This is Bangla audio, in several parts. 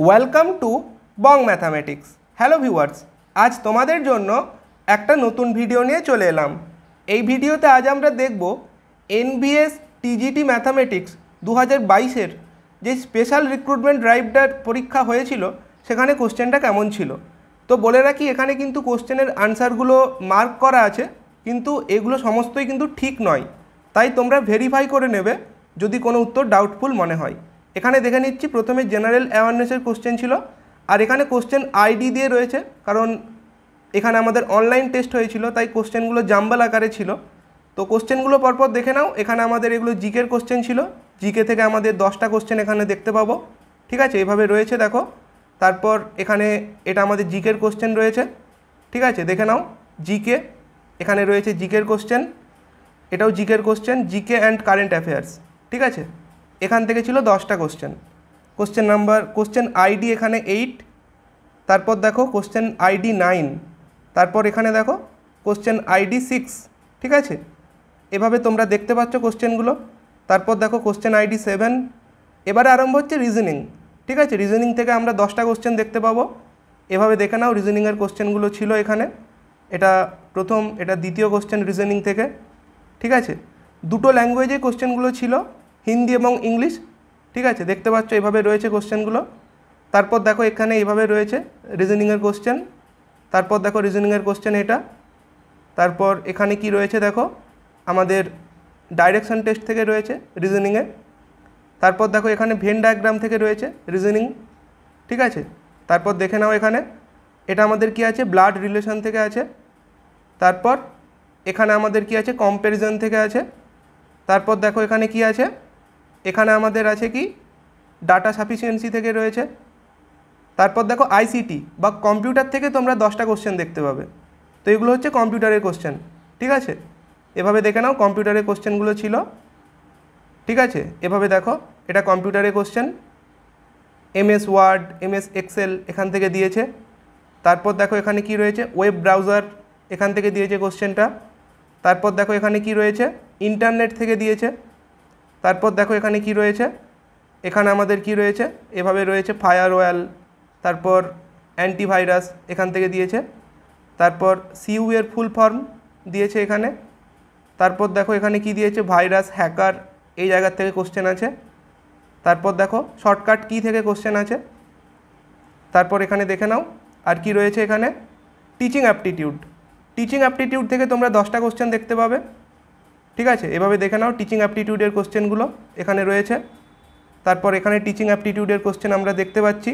Welcome to Bong mathematics. Hello viewers, আজ তোমাদের জন্য একটা নতুন ভিডিও নিয়ে চলে এলাম। এই ভিডিওতে আজ আমরা দেখব এনবিএস টিজিটি ম্যাথামেটিক্স 2022-এর যে স্পেশাল রিক্রুটমেন্ট ড্রাইভটার পরীক্ষা হয়েছিল সেখানে কোশ্চেনটা কেমন ছিল। তো বলে রাখি, এখানে কিন্তু কোশ্চেনের আনসারগুলো মার্ক করা আছে, কিন্তু এগুলো সমস্তই কিন্তু ঠিক নয়, তাই তোমরা ভেরিফাই করে নেবে যদি কোনো উত্তর ডাউটফুল মনে হয়। এখানে দেখে নিচ্ছি, প্রথমে জেনারেল অ্যাওয়ারনেসের কোশ্চেন ছিল, আর এখানে কোশ্চেন আইডি দিয়ে রয়েছে, কারণ এখানে আমাদের অনলাইন টেস্ট হয়েছিল তাই কোশ্চেনগুলো জাম্বল আকারে ছিল। তো কোশ্চেনগুলো পরপর দেখে নাও। এখানে আমাদের এগুলো জিকের কোশ্চেন ছিল, জিকে থেকে আমাদের 10টা কোশ্চেন এখানে দেখতে পাবো। ঠিক আছে, এভাবে রয়েছে দেখো। তারপর এখানে এটা আমাদের জিকের কোশ্চেন রয়েছে, ঠিক আছে, দেখে নাও। জিকে এখানে রয়েছে জিকের কোশ্চেন, এটাও জিকের question, GK and current affairs. ঠিক আছে, এখান থেকে ছিল 10টা কোশ্চেন। কোশ্চেন আইডি এখানে 8, তারপর দেখো কোশ্চেন আইডি 9, তারপর এখানে দেখো কোশ্চেন আইডি 6। ঠিক আছে, এভাবে তোমরা দেখতে পাচ্ছ কোশ্চেনগুলো। তারপর দেখো কোশ্চেন আইডি 7। এবারে আরম্ভ হচ্ছে রিজনিং। ঠিক আছে, রিজনিং থেকে আমরা 10টা কোশ্চেন দেখতে পাবো। এভাবে দেখে নাও, রিজনিংয়ের কোশ্চেনগুলো ছিল এখানে। এটা প্রথম, এটা দ্বিতীয় কোশ্চেন রিজনিং থেকে। ঠিক আছে, দুটো ল্যাঙ্গুয়েজে কোশ্চেনগুলো ছিল, হিন্দি এবং ইংলিশ। ঠিক আছে, দেখতে পাচ্ছ এভাবে রয়েছে কোশ্চেনগুলো। তারপর দেখো এখানে এইভাবে রয়েছে রিজনিংয়ের কোশ্চেন। তারপর দেখো রিজনিংয়ের কোশ্চেন এটা। তারপর এখানে কি রয়েছে দেখো, আমাদের ডাইরেকশন টেস্ট থেকে রয়েছে রিজনিংয়ে। তারপর দেখো এখানে ভেন ডায়াগ্রাম থেকে রয়েছে রিজনিং। ঠিক আছে, তারপর দেখে নাও এখানে এটা আমাদের কি আছে, ব্লাড রিলেশন থেকে আছে। তারপর এখানে আমাদের কি আছে, কম্প্যারিজন থেকে আছে। তারপর দেখো এখানে কি আছে, এখানে আমাদের আছে কি, ডাটা সাফিসিয়েন্সি থেকে রয়েছে। তারপর দেখো আইসিটি বা কম্পিউটার থেকে তোমরা 10টা কোশ্চেন দেখতে পাবে। তো এগুলো হচ্ছে কম্পিউটারের কোশ্চেন। ঠিক আছে, এভাবে দেখে নাও কম্পিউটারের কোশ্চেনগুলো ছিল। ঠিক আছে, এভাবে দেখো এটা কম্পিউটারের question, MS word, MS excel এখান থেকে দিয়েছে। তারপর দেখো এখানে কি রয়েছে, ওয়েব ব্রাউজার এখান থেকে দিয়েছে কোশ্চেনটা। তারপর দেখো এখানে কি রয়েছে, ইন্টারনেট থেকে দিয়েছে। তারপর দেখো এখানে কি রয়েছে, এখানে আমাদের কি রয়েছে, এভাবে রয়েছে ফায়ারওয়াল, তারপর অ্যান্টিভাইরাস এখান থেকে দিয়েছে। তারপর সিইউ এর ফুল ফর্ম দিয়েছে এখানে। তারপর দেখো এখানে কি দিয়েছে, ভাইরাস, হ্যাকার এই জায়গার থেকে কোশ্চেন আছে। তারপর দেখো শর্টকাট কি থেকে কোশ্চেন আছে। তারপর এখানে দেখে নাও আর কি রয়েছে, এখানে টিচিং অ্যাপটিটিউড। টিচিং অ্যাপটিটিউড থেকে তোমরা 10টা কোশ্চেন দেখতে পাবে। ঠিক আছে, এভাবে দেখে নাও টিচিং অ্যাপটিটিউডের কোশ্চেনগুলো এখানে রয়েছে। তারপর এখানে টিচিং অ্যাপটিটিউডের কোশ্চেন আমরা দেখতে পাচ্ছি।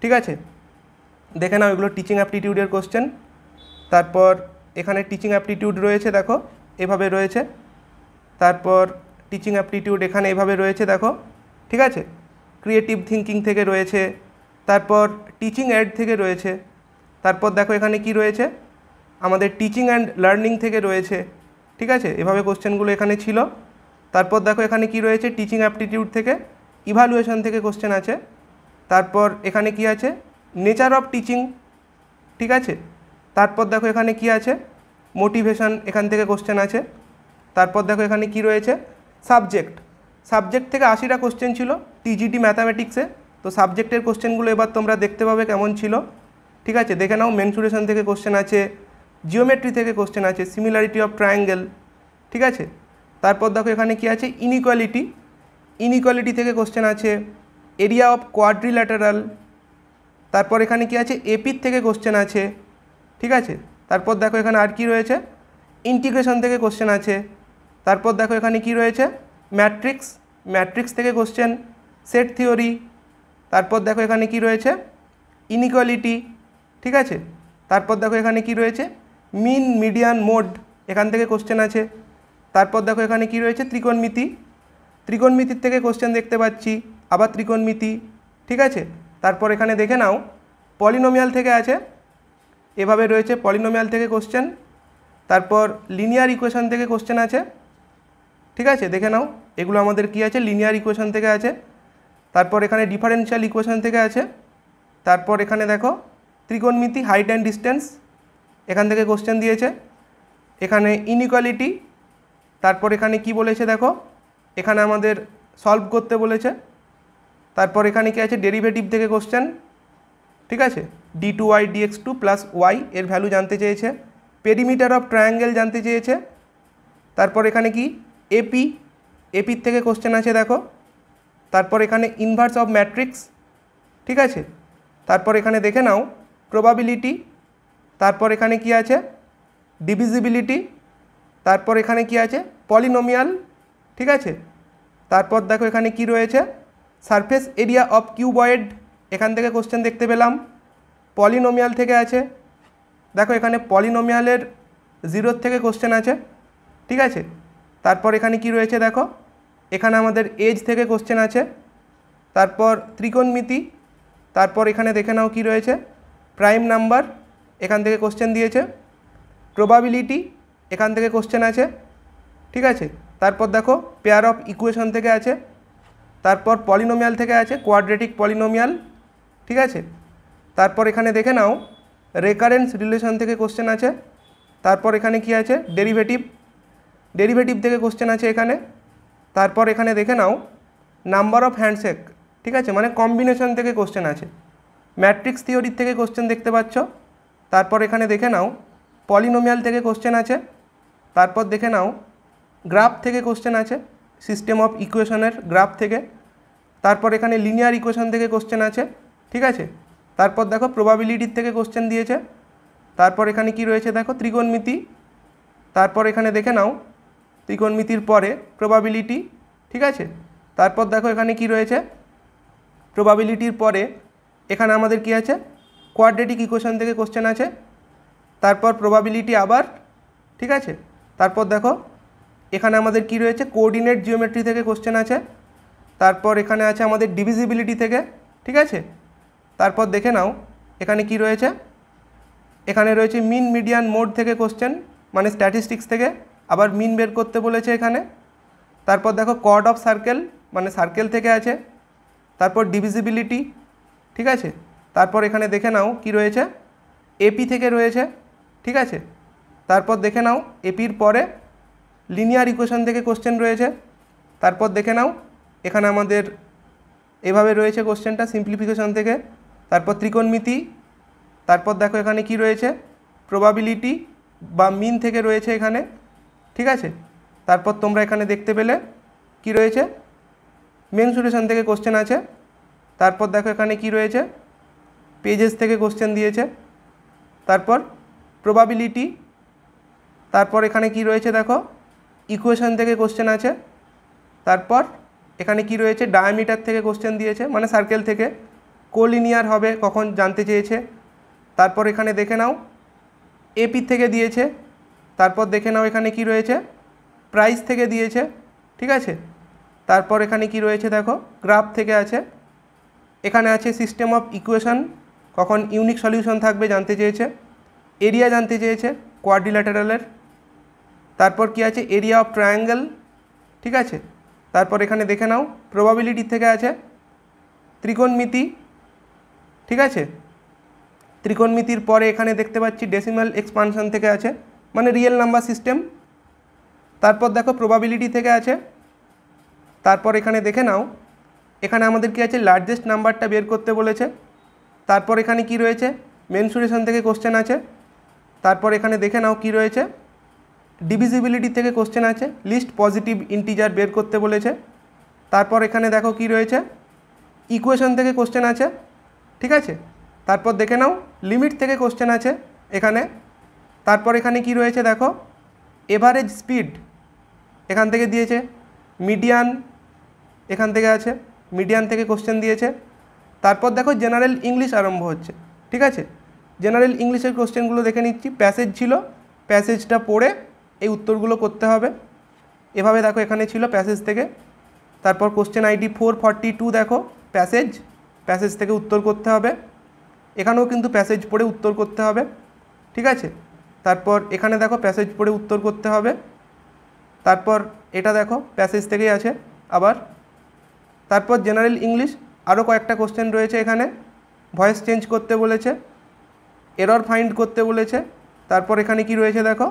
ঠিক আছে, দেখে নাও এগুলো টিচিং অ্যাপটিটিউডের কোশ্চেন। তারপর এখানে টিচিং অ্যাপটিটিউড রয়েছে দেখো, এভাবে রয়েছে। তারপর টিচিং অ্যাপটিটিউড এখানে এভাবে রয়েছে দেখো। ঠিক আছে, ক্রিয়েটিভ থিঙ্কিং থেকে রয়েছে। তারপর টিচিং এড থেকে রয়েছে। তারপর দেখো এখানে কি রয়েছে, আমাদের টিচিং অ্যান্ড লার্নিং থেকে রয়েছে। ঠিক আছে, এভাবে কোশ্চেনগুলো এখানে ছিল। তারপর দেখো এখানে কি রয়েছে, টিচিং অ্যাপটিটিউড থেকে ইভালুয়েশন থেকে কোশ্চেন আছে। তারপর এখানে কি আছে, নেচার অফ টিচিং। ঠিক আছে, তারপর দেখো এখানে কি আছে, মোটিভেশন এখান থেকে কোশ্চেন আছে। তারপর দেখো এখানে কি রয়েছে, সাবজেক্ট থেকে 80টা কোশ্চেন ছিল টিজিটি ম্যাথামেটিক্সে। তো সাবজেক্টের কোশ্চেনগুলো এবার তোমরা দেখতে পাবে কেমন ছিল। ঠিক আছে, দেখে নাও মেনসুরেশন থেকে কোশ্চেন আছে, জিওমেট্রি থেকে কোশ্চেন আছে, সিমিলারিটি অফ ট্রায়াঙ্গেল। ঠিক আছে, তারপর দেখো এখানে কি আছে, ইনইকুয়ালিটি থেকে কোশ্চেন আছে, এরিয়া অফ কোয়াড্রিল্যাটারাল। তারপর এখানে কি আছে, এপির থেকে কোশ্চেন আছে। ঠিক আছে, তারপর দেখো এখানে আর কি রয়েছে, ইন্টিগ্রেশন থেকে কোশ্চেন আছে। তারপর দেখো এখানে কি রয়েছে, ম্যাট্রিক্স থেকে কোশ্চেন, সেট থিওরি। তারপর দেখো এখানে কি রয়েছে, ইনইকুয়ালিটি। ঠিক আছে, তারপর দেখো এখানে কি রয়েছে, মিন, মিডিয়ান, মোড এখান থেকে কোশ্চেন আছে। তারপর দেখো এখানে কি রয়েছে, ত্রিকোণমিতির থেকে কোশ্চেন দেখতে পাচ্ছি, আবার ত্রিকোণমিতি। ঠিক আছে, তারপর এখানে দেখে নাও পলিনোমিয়াল থেকে আছে, এভাবে রয়েছে পলিনোমিয়াল থেকে কোশ্চেন। তারপর লিনিয়ার ইকুয়েশন থেকে কোশ্চেন আছে। ঠিক আছে, দেখে নাও এগুলো আমাদের কি আছে, লিনিয়ার ইকুয়েশন থেকে আছে। তারপর এখানে ডিফারেনশিয়াল ইকুয়েশন থেকে আছে। তারপর এখানে দেখো ত্রিকোণমিতি, হাইট অ্যান্ড ডিস্টেন্স এখান থেকে কোশ্চেন দিয়েছে। এখানে ইনইকুয়ালিটি। তারপর এখানে কি বলেছে দেখো, এখানে আমাদের সলভ করতে বলেছে। তারপর এখানে কি আছে ডেরিভেটিভ থেকে কোশ্চেন, ঠিক আছে, d2y dx2 প্লাস ওয়াই এর ভ্যালু জানতে চেয়েছে। পেরিমিটার অফ ট্রায়াঙ্গেল জানতে চেয়েছে। তারপর এখানে কি এপির থেকে কোশ্চেন আছে দেখো। তারপর এখানে ইনভার্স অফ ম্যাট্রিক্স, ঠিক আছে। তারপর এখানে দেখে নাও প্রবাবিলিটি। তারপর এখানে কি আছে ডিভিজিবিলিটি। তারপর এখানে কি আছে পলিনোমিয়াল, ঠিক আছে। তারপর দেখো এখানে কি রয়েছে সারফেস এরিয়া অফ কিউবয়েড, এখান থেকে কোশ্চেন দেখতে পেলাম। পলিনোমিয়াল থেকে আছে, দেখো এখানে পলিনোমিয়ালের 0 থেকে কোশ্চেন আছে, ঠিক আছে। তারপর এখানে কি রয়েছে দেখো, এখানে আমাদের এজ থেকে কোশ্চেন আছে। তারপর ত্রিকোণমিতি। তারপর এখানে দেখে নাও কি রয়েছে প্রাইম নাম্বার, এখান থেকে কোশ্চেন দিয়েছে। প্রবাবিলিটি, এখান থেকে কোশ্চেন আছে, ঠিক আছে। তারপর দেখো পেয়ার অফ ইকুয়েশন থেকে আছে। তারপর পলিনোমিয়াল থেকে আছে কোয়াড্রেটিক পলিনোমিয়াল, ঠিক আছে। তারপর এখানে দেখে নাও রেকারেন্স রিলেশন থেকে কোশ্চেন আছে। তারপর এখানে কি আছে ডেরিভেটিভ থেকে কোশ্চেন আছে এখানে। তারপর এখানে দেখে নাও নাম্বার অফ হ্যান্ডশেক, ঠিক আছে, মানে কম্বিনেশন থেকে কোশ্চেন আছে। ম্যাট্রিক্স থিওরি থেকে কোশ্চেন দেখতে পাচ্ছ। তারপর এখানে দেখে নাও পলিনোমিয়াল থেকে কোশ্চেন আছে। তারপর দেখে নাও গ্রাফ থেকে কোশ্চেন আছে, সিস্টেম অফ ইকুয়েশনের গ্রাফ থেকে। তারপর এখানে লিনিয়ার ইকুয়েশন থেকে কোশ্চেন আছে, ঠিক আছে। তারপর দেখো প্রবাবিলিটির থেকে কোশ্চেন দিয়েছে। তারপর এখানে কি রয়েছে দেখো ত্রিকোণমিতি। তারপর এখানে দেখে নাও ত্রিকোণমিতির পরে প্রবাবিলিটি, ঠিক আছে। তারপর দেখো এখানে কি রয়েছে প্রবাবিলিটির পরে এখানে আমাদের কি আছে কোয়াড্রেটিক ইকুয়েশন থেকে কোশ্চেন আছে। তারপর প্রবাবিলিটি আবার, ঠিক আছে। তারপর দেখো এখানে আমাদের কি রয়েছে কোঅর্ডিনেট জিওমেট্রি থেকে কোশ্চেন আছে। তারপর এখানে আছে আমাদের ডিভিজিবিলিটি থেকে, ঠিক আছে। তারপর দেখে নাও এখানে কি রয়েছে, এখানে রয়েছে মিন মিডিয়ান মোড থেকে কোশ্চেন, মানে স্ট্যাটিস্টিক্স থেকে আবার মিন বের করতে বলেছে এখানে। তারপর দেখো কর্ড অফ সার্কেল, মানে সার্কেল থেকে আছে। তারপর ডিভিজিবিলিটি, ঠিক আছে। তারপর এখানে দেখে নাও কি রয়েছে এপি থেকে রয়েছে, ঠিক আছে। তারপর দেখে নাও এপির পরে লিনিয়ার ইকুয়েশন থেকে কোশ্চেন রয়েছে। তারপর দেখে নাও এখানে আমাদের এভাবে রয়েছে কোশ্চেনটা সিম্পলিফিকেশন থেকে। তারপর ত্রিকোণমিতি। তারপর দেখো এখানে কি রয়েছে প্রবাবিলিটি বা মিন থেকে রয়েছে এখানে, ঠিক আছে। তারপর তোমরা এখানে দেখতে পেলে কি রয়েছে মেনসুরেশন থেকে কোশ্চেন আছে। তারপর দেখো এখানে কি রয়েছে পেজেস থেকে কোশ্চেন দিয়েছে। তারপর প্রবাবিলিটি। তারপর এখানে কি রয়েছে দেখো ইকুয়েশন থেকে কোশ্চেন আছে। তারপর এখানে কি রয়েছে ডায়ামিটার থেকে কোশ্চেন দিয়েছে, মানে সার্কেল থেকে। কোলিনিয়ার হবে কখন জানতে চেয়েছে। তারপর এখানে দেখে নাও এপি থেকে দিয়েছে। তারপর দেখে নাও এখানে কি রয়েছে প্রাইস থেকে দিয়েছে, ঠিক আছে। তারপর এখানে কি রয়েছে দেখো গ্রাফ থেকে আছে। এখানে আছে সিস্টেম অফ ইকুয়েশন, কখন ইউনিক সলিউশন থাকবে জানতে চেয়েছে। এরিয়া জানতে চেয়েছে কোয়াড্রিল্যাটারালের। তারপর কি আছে এরিয়া অফ ট্রায়াঙ্গেল, ঠিক আছে। তারপর এখানে দেখে নাও প্রবাবিলিটি থেকে আছে ত্রিকোণমিতি, ঠিক আছে। ত্রিকোণমিতির পরে এখানে দেখতে পাচ্ছি ডেসিমাল এক্সপানশন থেকে আছে, মানে রিয়েল নাম্বার সিস্টেম। তারপর দেখো প্রবাবিলিটি থেকে আছে। তারপর এখানে দেখে নাও এখানে আমাদের কি আছে লার্জেস্ট নাম্বারটা বের করতে বলেছে। তারপর এখানে কি রয়েছে মেনসুরেশন থেকে কোশ্চেন আছে। তারপর এখানে দেখে নাও কি রয়েছে ডিভিজিবিলিটি থেকে কোশ্চেন আছে, লিস্ট পজিটিভ ইন্টিজার বের করতে বলেছে। তারপর এখানে দেখো কি রয়েছে ইকুয়েশন থেকে কোশ্চেন আছে, ঠিক আছে। তারপর দেখে নাও লিমিট থেকে কোশ্চেন আছে এখানে। তারপর এখানে কি রয়েছে দেখো এভারেজ স্পিড এখান থেকে দিয়েছে। মিডিয়ান এখান থেকে আছে, মিডিয়ান থেকে কোশ্চেন দিয়েছে। তারপর দেখো জেনারেল ইংলিশ আরম্ভ হচ্ছে, ঠিক আছে। জেনারেল ইংলিশের কোশ্চেনগুলো দেখে নিচ্ছি। প্যাসেজ ছিল, প্যাসেজটা পড়ে এই উত্তরগুলো করতে হবে। এভাবে দেখো এখানে ছিল প্যাসেজ থেকে। তারপর কোশ্চেন আইডি 442 দেখো প্যাসেজ থেকে উত্তর করতে হবে। এখানেও কিন্তু প্যাসেজ পড়ে উত্তর করতে হবে, ঠিক আছে। তারপর এখানে দেখো প্যাসেজ পড়ে উত্তর করতে হবে। তারপর এটা দেখো প্যাসেজ থেকেই আছে আবার। তারপর জেনারেল ইংলিশ আরও কয়েকটা কোশ্চেন রয়েছে এখানে। ভয়েস চেঞ্জ করতে বলেছে, এরর ফাইন্ড করতে বলেছে। তারপর এখানে কি রয়েছে দেখো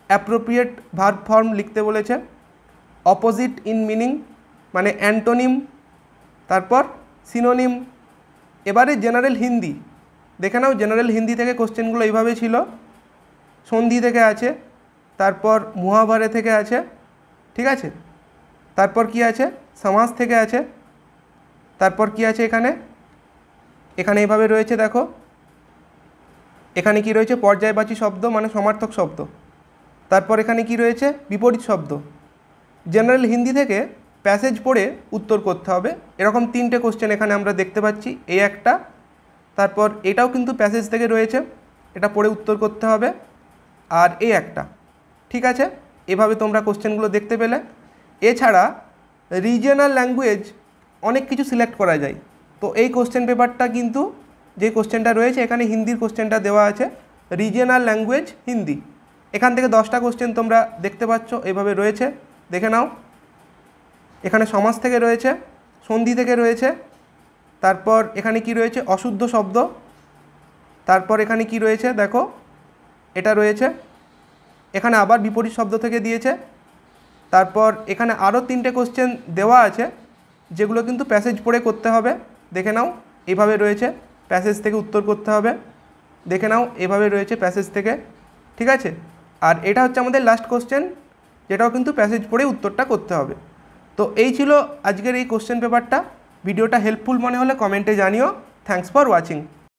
অ্যাপ্রোপ্রিয়েট ভার্ব ফর্ম লিখতে বলেছে। অপোজিট ইন মিনিং মানে অ্যান্টোনিম। তারপর সিনোনিম। এবারে জেনারেল হিন্দি দেখে নাও, জেনারেল হিন্দি থেকে কোশ্চেনগুলো এইভাবে ছিল, সন্ধি থেকে আছে, তারপর মুহাভারে থেকে আছে, ঠিক আছে, তারপর কি আছে, সমাস থেকে আছে, তারপর কি আছে এখানে, এখানে এইভাবে রয়েছে দেখো, এখানে কি রয়েছে, পর্যায়বাচী শব্দ মানে সমার্থক শব্দ, তারপর এখানে কি রয়েছে, বিপরীত শব্দ। জেনারেল হিন্দি থেকে প্যাসেজ পড়ে উত্তর করতে হবে। এরকম 3টে কোশ্চেন এখানে আমরা দেখতে পাচ্ছি, এই একটা, তারপর এটাও কিন্তু প্যাসেজ থেকে রয়েছে, এটা পড়ে উত্তর করতে হবে, আর এই একটা, ঠিক আছে। এভাবে তোমরা কোশ্চেনগুলো দেখতে পেলে। এছাড়া রিজিয়নাল ল্যাঙ্গুয়েজ অনেক কিছু সিলেক্ট করা যায়, তো এই কোশ্চেন পেপারটা কিন্তু যে কোশ্চেনটা রয়েছে এখানে হিন্দির কোশ্চেনটা দেওয়া আছে, রিজিয়নাল ল্যাঙ্গুয়েজ হিন্দি। এখান থেকে 10টা কোশ্চেন তোমরা দেখতে পাচ্ছ, এইভাবে রয়েছে, দেখে নাও। এখানে সমাস থেকে রয়েছে, সন্ধি থেকে রয়েছে, তারপর এখানে কি রয়েছে, অশুদ্ধ শব্দ, তারপর এখানে কি রয়েছে দেখো, এটা রয়েছে, এখানে আবার বিপরীত শব্দ থেকে দিয়েছে, তারপর এখানে আরও 3টে কোশ্চেন দেওয়া আছে যেগুলো কিন্তু প্যাসেজ পড়ে করতে হবে, দেখে নাও। এইভাবে রয়েছে, প্যাসেজ থেকে উত্তর করতে হবে, দেখে নাও, এভাবে রয়েছে প্যাসেজ থেকে, ঠিক আছে। আর এটা হচ্ছে আমাদের লাস্ট কোশ্চেন, যেটাও কিন্তু প্যাসেজ পড়ে উত্তরটা করতে হবে। তো এই ছিল আজকের এই কোশ্চেন পেপারটা। ভিডিওটা হেল্পফুল মনে হলে কমেন্টে জানিও। Thanks for watching.